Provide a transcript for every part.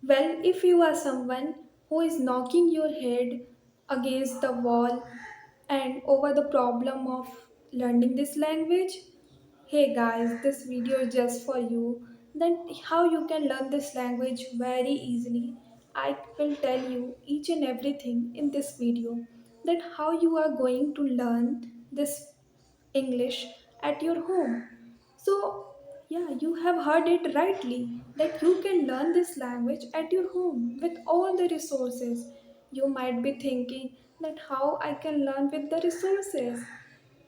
Well, if you are someone who is knocking your head against the wall and over the problem of learning this language, hey guys, this video is just for you. Then, how you can learn this language very easily. I will tell you each and everything in this video. That how you are going to learn this English at your home. So, yeah, you have heard it rightly that you can learn this language at your home with all the resources. You might be thinking that how I can learn with the resources.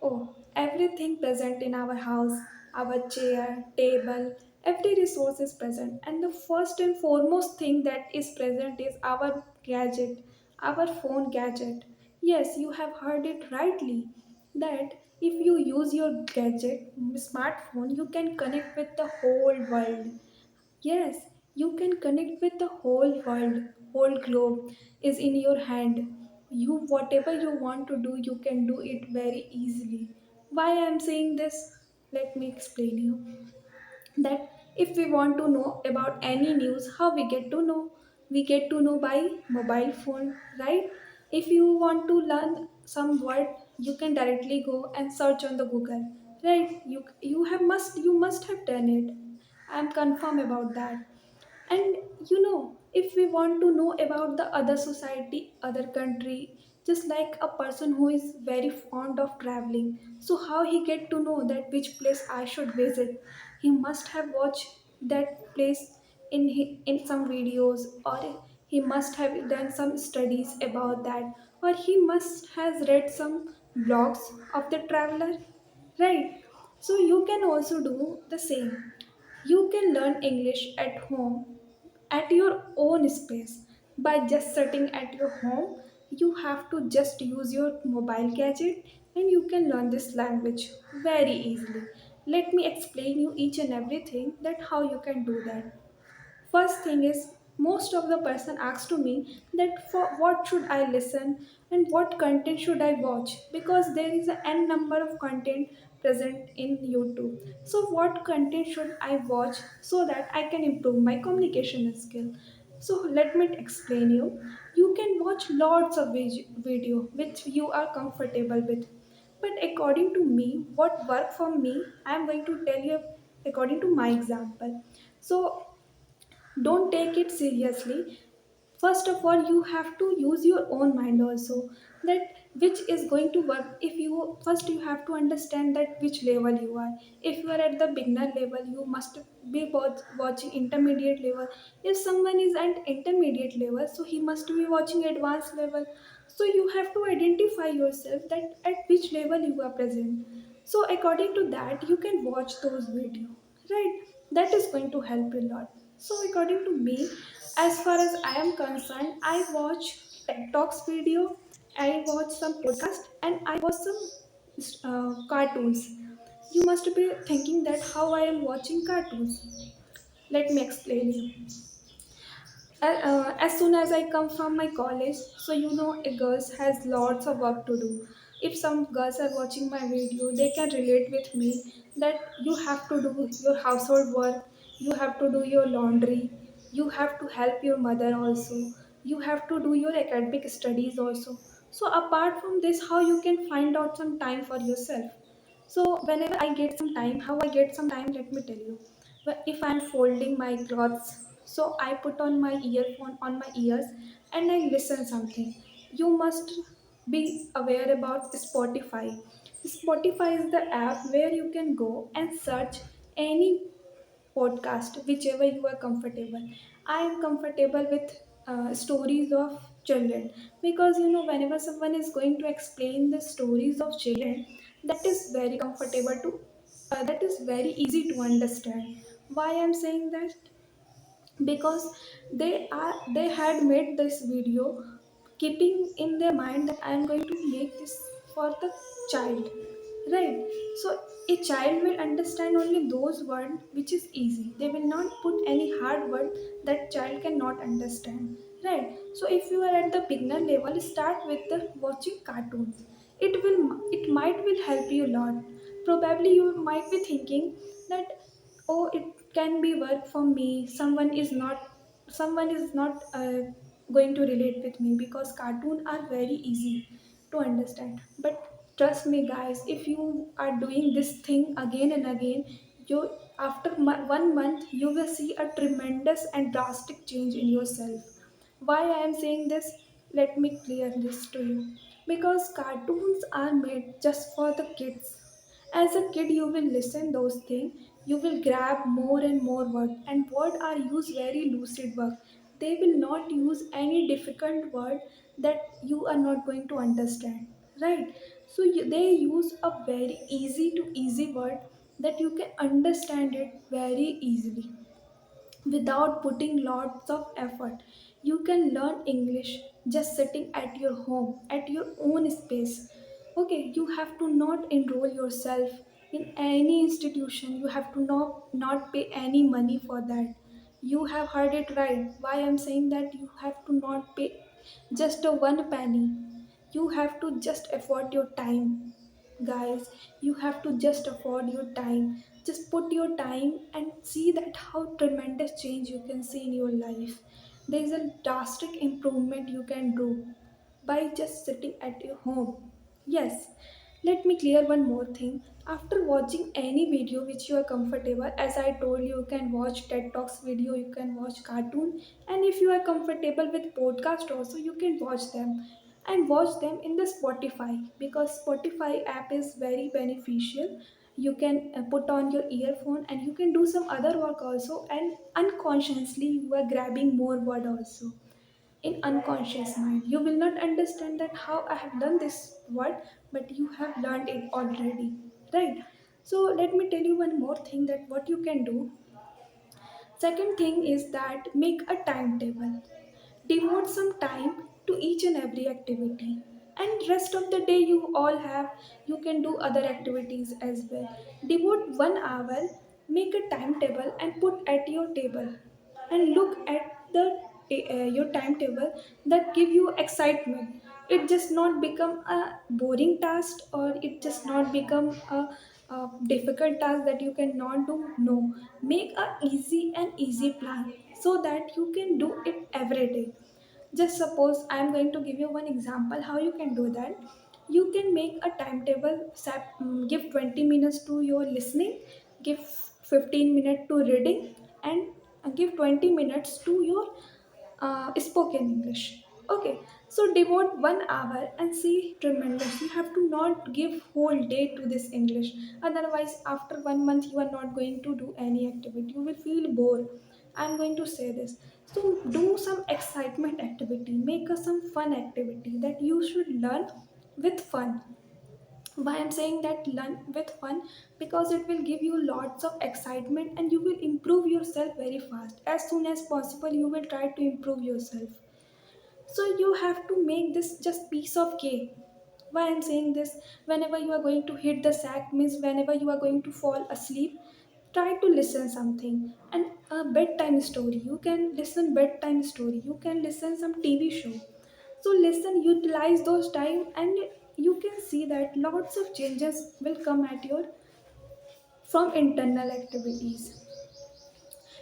Oh, everything present in our house, our chair, table, every resource is present. And the first and foremost thing that is present is our gadget, our phone gadget. Yes, you have heard it rightly that if you use your gadget, smartphone, you can connect with the whole world. Yes, you can connect with the whole world, whole globe is in your hand. You whatever you want to do, you can do it very easily. Why I am saying this? Let me explain you that if we want to know about any news, how we get to know? We get to know by mobile phone, right? If you want to learn some word, you can directly go and search on the Google, right? You must have done it. I'm confirm about that. And if we want to know about the other society, other country, just like a person who is very fond of traveling, so how he get to know that which place I should visit? He must have watched that place in some videos, or he must have done some studies about that, or he must has read some blogs of the traveler, right? So you can also do the same. You can learn English at home at your own space by just sitting at your home. You have to just use your mobile gadget and you can learn this language very easily. Let me explain you each and everything that how you can do that. First thing is, most of the person asks to me that for what should I listen and what content should I watch, because there is an n number of content present in YouTube. So what content should I watch so that I can improve my communication skill? So let me explain you. You can watch lots of video which you are comfortable with. But according to me, what worked for me, I am going to tell you according to my example. So don't take it seriously. First of all, you have to use your own mind also, that which is going to work. If you first, you have to understand that which level you are. If you are at the beginner level, you must be watching intermediate level. If someone is at intermediate level, so he must be watching advanced level. So you have to identify yourself that at which level you are present. So according to that, you can watch those videos, right? That is going to help you a lot. So according to me, as far as I am concerned, I watch TED Talks video, I watch some podcast, and I watch some cartoons. You must be thinking that how I am watching cartoons. Let me explain you. As soon as I come from my college, so a girls has lots of work to do. If some girls are watching my video, they can relate with me that you have to do your household work, you have to do your laundry, you have to help your mother also, you have to do your academic studies also. So apart from this, how you can find out some time for yourself? So whenever I get some time, how I get some time, let me tell you. But if I'm folding my clothes, so I put on my earphone on my ears and I listen something. You must be aware about Spotify. Spotify is the app where you can go and search any podcast, whichever you are comfortable. I am comfortable with stories of children, because whenever someone is going to explain the stories of children, that is very comfortable to that is very easy to understand. Why I'm saying that? Because they had made this video keeping in their mind that I am going to make this for the child, right? So a child will understand only those words which is easy. They will not put any hard word that child cannot understand, right? So if you are at the beginner level, start with the watching cartoons. It might will help you a lot. Probably you might be thinking that, oh, it can be work for me, someone is not someone is not going to relate with me because cartoons are very easy to understand. But trust me guys, if you are doing this thing again and again, you after 1 month you will see a tremendous and drastic change in yourself. Why I am saying this? Let me clear this to you. Because cartoons are made just for the kids. As a kid, you will listen those things. You will grab more and more word, and word are used very lucid word. They will not use any difficult word that you are not going to understand, right? So they use a very easy to easy word that you can understand it very easily without putting lots of effort. You can learn English just sitting at your home at your own space. Okay, you have to not enroll yourself in any institution. You have to not pay any money for that. You have heard it right. Why I'm saying that you have to not pay just a one penny. You have to just afford your time. Guys, you have to just afford your time. Just put your time and see that how tremendous change you can see in your life. There is a drastic improvement you can do by just sitting at your home. Yes, let me clear one more thing. After watching any video which you are comfortable, as I told you, you can watch TED Talks video, you can watch cartoon, and if you are comfortable with podcast also, you can watch them and watch them in the Spotify because Spotify app is very beneficial. You can put on your earphone and you can do some other work also, and unconsciously you are grabbing more word also in unconscious mind. You will not understand that how I have done this word, but you have learned it already, right? So let me tell you one more thing that what you can do. Second thing is that make a timetable. Devote some time to each and every activity, and rest of the day you all have, you can do other activities as well. Devote 1 hour, make a timetable and put at your table, and look at the your timetable that give you excitement. It just not become a boring task, or it just not become a difficult task that you cannot do. No, make a easy plan so that you can do it every day. Just suppose I am going to give you one example how you can do that. You can make a timetable, give 20 minutes to your listening, give 15 minutes to reading, and give 20 minutes to your spoken English. Okay, so devote 1 hour and see tremendous. You have to not give whole day to this English. Otherwise, after 1 month, you are not going to do any activity. You will feel bored. I'm going to say this. So do some excitement activity. Make some fun activity that you should learn with fun. Why I'm saying that learn with fun? Because it will give you lots of excitement and you will improve yourself very fast. As soon as possible you will try to improve yourself. So you have to make this just piece of cake. Why I'm saying this? Whenever you are going to hit the sack, means whenever you are going to fall asleep, try to listen something. And a bedtime story, you can listen bedtime story, you can listen some TV show. So listen, utilize those time, and you can see that lots of changes will come at your from internal activities.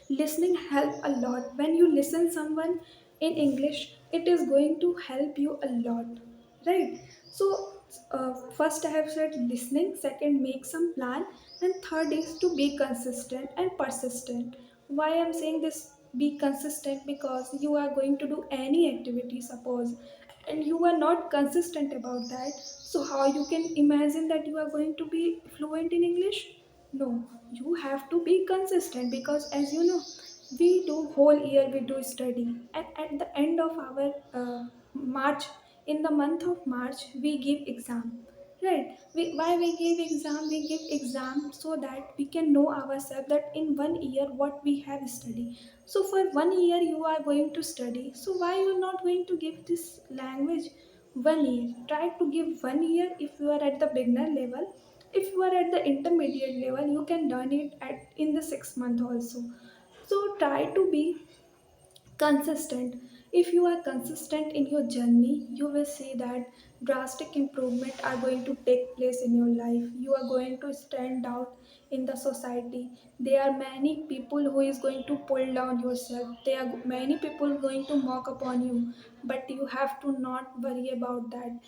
Listening help a lot. When you listen someone in English, it is going to help you a lot, right? So first I have said listening, second make some plan, and third is to be consistent and persistent. Why I'm saying this, be consistent? Because you are going to do any activity, suppose, and you are not consistent about that, so how you can imagine that you are going to be fluent in English? No, you have to be consistent, because as you know, we do whole year we do study, and at the end of our March, in the month of March, we give exam, right? Why we give exam? We give exam so that we can know ourselves that in 1 year what we have studied. So for 1 year you are going to study. So why you are not going to give this language 1 year? Try to give 1 year if you are at the beginner level. If you are at the intermediate level, you can learn it at in the 6 month also. So try to be consistent. If you are consistent in your journey, you will see that drastic improvement are going to take place in your life. You are going to stand out in the society. There are many people who is going to pull down yourself. There are many people going to mock upon you, but you have to not worry about that.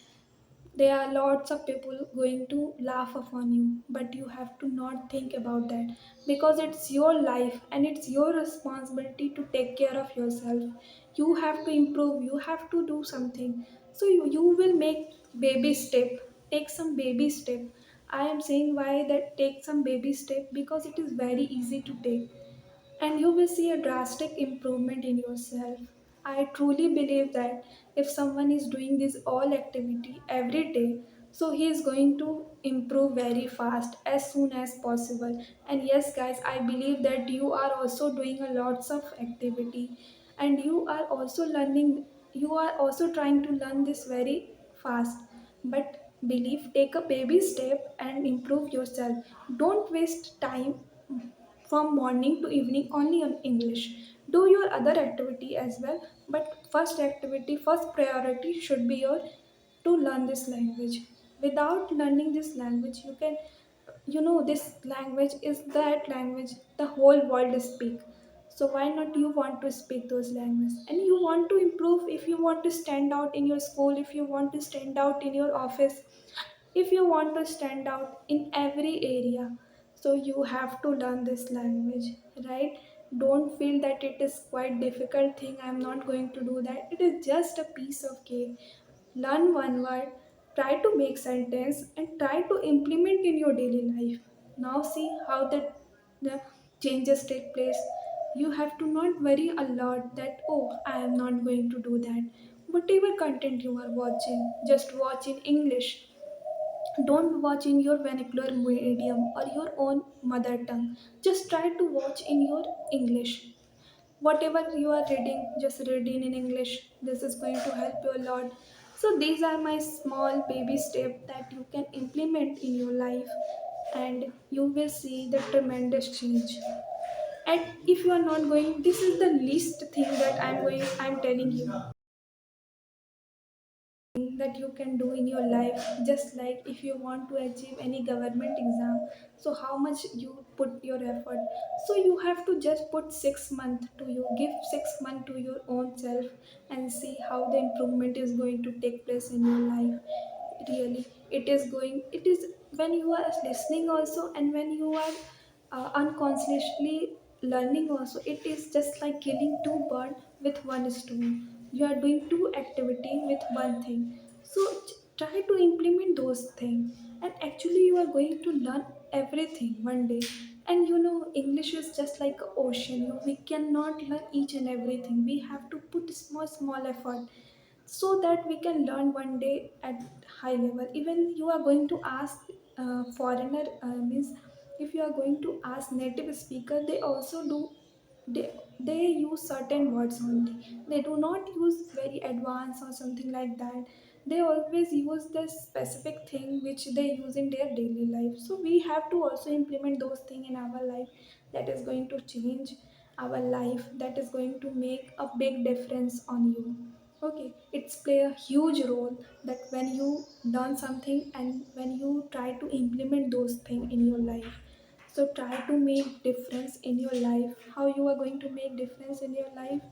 There are lots of people going to laugh upon you, but you have to not think about that, because it's your life and it's your responsibility to take care of yourself. You have to improve, you have to do something. So you will make baby step, take some baby step. I am saying why that take some baby step, because it is very easy to take and you will see a drastic improvement in yourself. I truly believe that if someone is doing this all activity every day, so he is going to improve very fast as soon as possible. And yes, guys, I believe that you are also doing a lots of activity and you are also learning, you are also trying to learn this very fast. But believe, take a baby step and improve yourself. Don't waste time from morning to evening only on English. Do your other activity as well, but first activity, first priority should be your to learn this language. Without learning this language, you can, this language is that language the whole world speak. So why not you want to speak those languages and you want to improve? If you want to stand out in your school, if you want to stand out in your office, if you want to stand out in every area, so you have to learn this language, right? Don't feel that it is quite difficult thing, I'm not going to do that. It is just a piece of cake. Learn one word, try to make sentence and try to implement in your daily life. Now see how the changes take place. You have to not worry a lot that, oh, I am not going to do that. Whatever content you are watching, just watch in English. Don't watch in your vernacular medium or your own mother tongue. Just try to watch in your English. Whatever you are reading, just reading in English. This is going to help you a lot. So these are my small baby steps that you can implement in your life, and you will see the tremendous change. And if you are not going, this is the least thing that I'm telling you that you can do in your life. Just like if you want to achieve any government exam, so how much you put your effort, so you have to just put 6 months to you, give 6 months to your own self, and see how the improvement is going to take place in your life. Really, it is when you are listening also, and when you are unconsciously learning also, it is just like killing two birds with one stone. You are doing two activity with one thing. So try to implement those things, and actually you are going to learn everything one day. And English is just like an ocean. We cannot learn each and everything. We have to put small effort, so that we can learn one day at high level. Even you are going to ask foreigner, means if you are going to ask native speaker, they also do, they, they use certain words only. They do not use very advanced or something like that. They always use the specific thing which they use in their daily life. So we have to also implement those things in our life. That is going to change our life, that is going to make a big difference on you. Okay, it's play a huge role that when you learn something and when you try to implement those things in your life. So try to make difference in your life. How you are going to make difference in your life?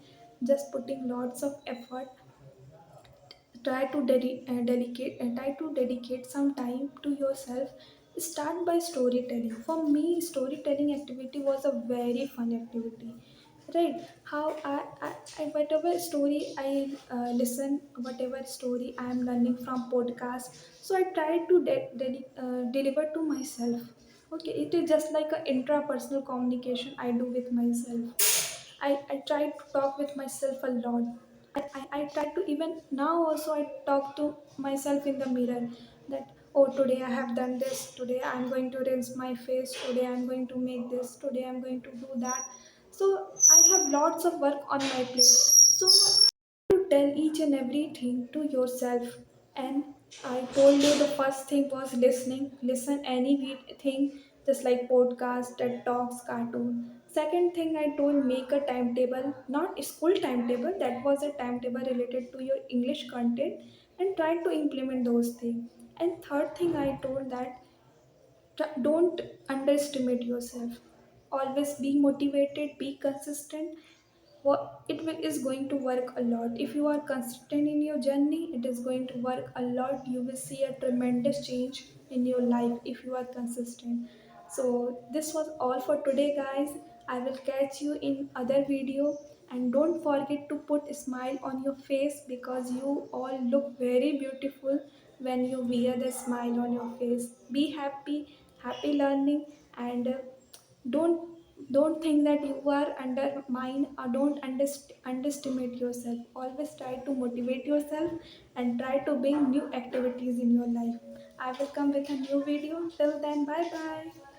Just putting lots of effort. Try to dedicate some time to yourself. Start by storytelling. For me, storytelling activity was a very fun activity, right? How I whatever story I listen, whatever story I am learning from podcast, so I try to deliver to myself. Okay, it is just like an intrapersonal communication I do with myself. I try to talk with myself a lot. I try to, even now also I talk to myself in the mirror that, oh, today I have done this, today I'm going to rinse my face, today I'm going to make this, today I'm going to do that. So I have lots of work on my plate. So to tell each and everything to yourself. And I told you the first thing was listening. Listen anything, just like podcast, TED Talks, cartoon. Second thing I told, make a timetable, not a school timetable, that was a timetable related to your English content, and try to implement those things. And third thing I told that don't underestimate yourself. Always be motivated, be consistent. Is going to work a lot. If you are consistent in your journey, it is going to work a lot. You will see a tremendous change in your life if you are consistent. So this was all for today, guys. I will catch you in other video, and don't forget to put a smile on your face, because you all look very beautiful when you wear the smile on your face. Be happy, happy learning. And don't think that you are undermined, or don't underestimate yourself. Always try to motivate yourself and try to bring new activities in your life. I will come with a new video. Till then, bye bye.